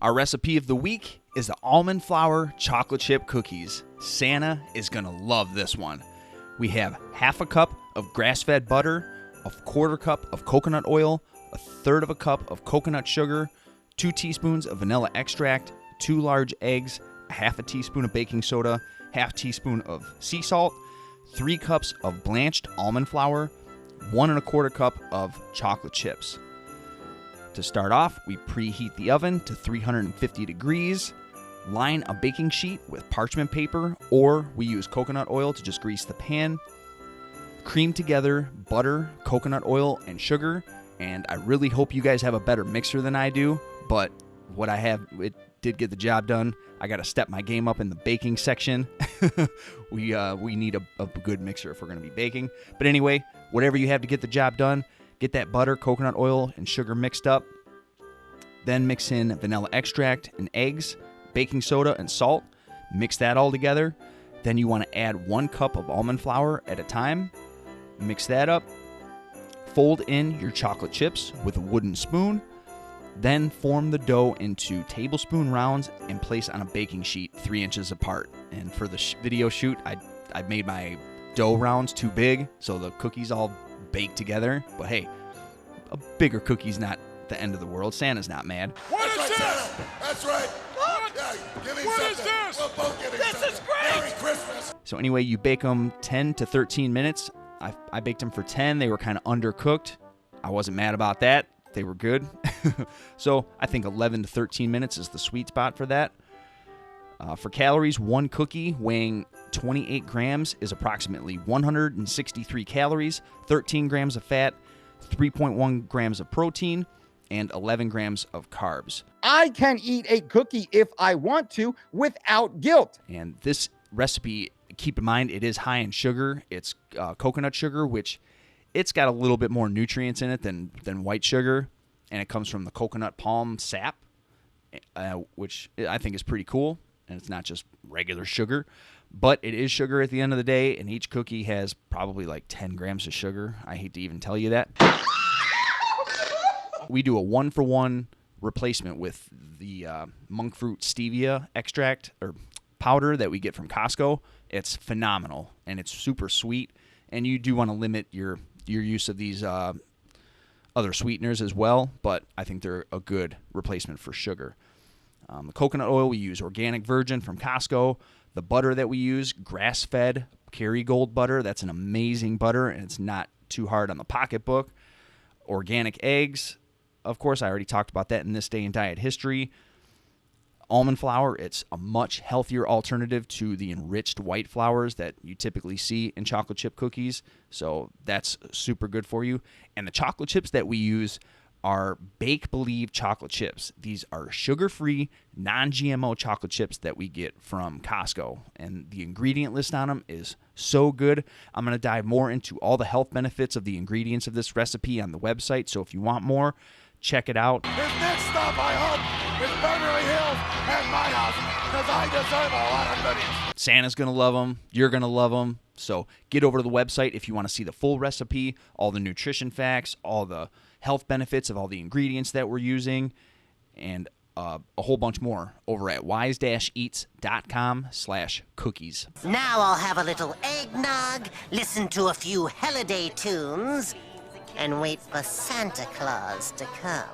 Our recipe of the week is the almond flour chocolate chip cookies. Santa is going to love this one. We have half a cup of grass-fed butter, a quarter cup of coconut oil, a third of a cup of coconut sugar, 2 teaspoons of vanilla extract, 2 large eggs, a half a teaspoon of baking soda, half teaspoon of sea salt, 3 cups of blanched almond flour, 1 1/4 cup of chocolate chips. To start off, we preheat the oven to 350 degrees, line a baking sheet with parchment paper, or we use coconut oil to just grease the pan. Cream together butter, coconut oil, and sugar, and I really hope you guys have a better mixer than I do, but what I have, it did get the job done. I got to step my game up in the baking section. We need a good mixer if we're going to be baking. But anyway, whatever you have to get the job done, get that butter, coconut oil, and sugar mixed up. Then mix in vanilla extract and eggs, baking soda, and salt. Mix that all together. Then you want to add 1 cup of almond flour at a time. Mix that up. Fold in your chocolate chips with a wooden spoon. Then form the dough into tablespoon rounds and place on a baking sheet 3 inches apart. And for the video shoot, I made my dough rounds too big, so the cookies all baked together. But hey, a bigger cookie's not the end of the world. Santa's not mad. What is this? Santa. That's right. What? Yeah, give me What something. is this? We'll both get This something. is great. Merry Christmas. So anyway, you bake them 10 to 13 minutes. I baked them for 10. They were kind of undercooked. I wasn't mad about that. They were good. So I think 11 to 13 minutes is the sweet spot for that. For calories, 1 cookie weighing 28 grams is approximately 163 calories, 13 grams of fat, 3.1 grams of protein, and 11 grams of carbs. I can eat a cookie if I want to without guilt. And this recipe, keep in mind, it is high in sugar. It's coconut sugar, which it's got a little bit more nutrients in it than white sugar, and it comes from the coconut palm sap, which I think is pretty cool. And it's not just regular sugar, but it is sugar at the end of the day, and each cookie has probably like 10 grams of sugar. I hate to even tell you that. We do a 1-for-1 replacement with the monk fruit stevia extract or powder that we get from Costco. It's phenomenal, and it's super sweet, and you do want to limit your use of these other sweeteners as well, but I think they're a good replacement for sugar. The coconut oil, we use organic virgin from Costco. The butter that we use, grass-fed Kerrygold butter. That's an amazing butter, and it's not too hard on the pocketbook. Organic eggs. Of course, I already talked about that in This Day in Diet History. Almond flour, it's a much healthier alternative to the enriched white flours that you typically see in chocolate chip cookies. So that's super good for you. And the chocolate chips that we use are Bake Believe chocolate chips. These are sugar-free, non-GMO chocolate chips that we get from Costco. And the ingredient list on them is so good. I'm going to dive more into all the health benefits of the ingredients of this recipe on the website. So if you want more, check it out. His next stop, I hope, is Beverly Hills and my house, because I deserve a lot of goodies. Santa's going to love them. You're going to love them. So get over to the website if you want to see the full recipe, all the nutrition facts, all the health benefits of all the ingredients that we're using, and a whole bunch more over at wise-eats.com/cookies. Now I'll have a little eggnog, listen to a few holiday tunes, and wait for Santa Claus to come.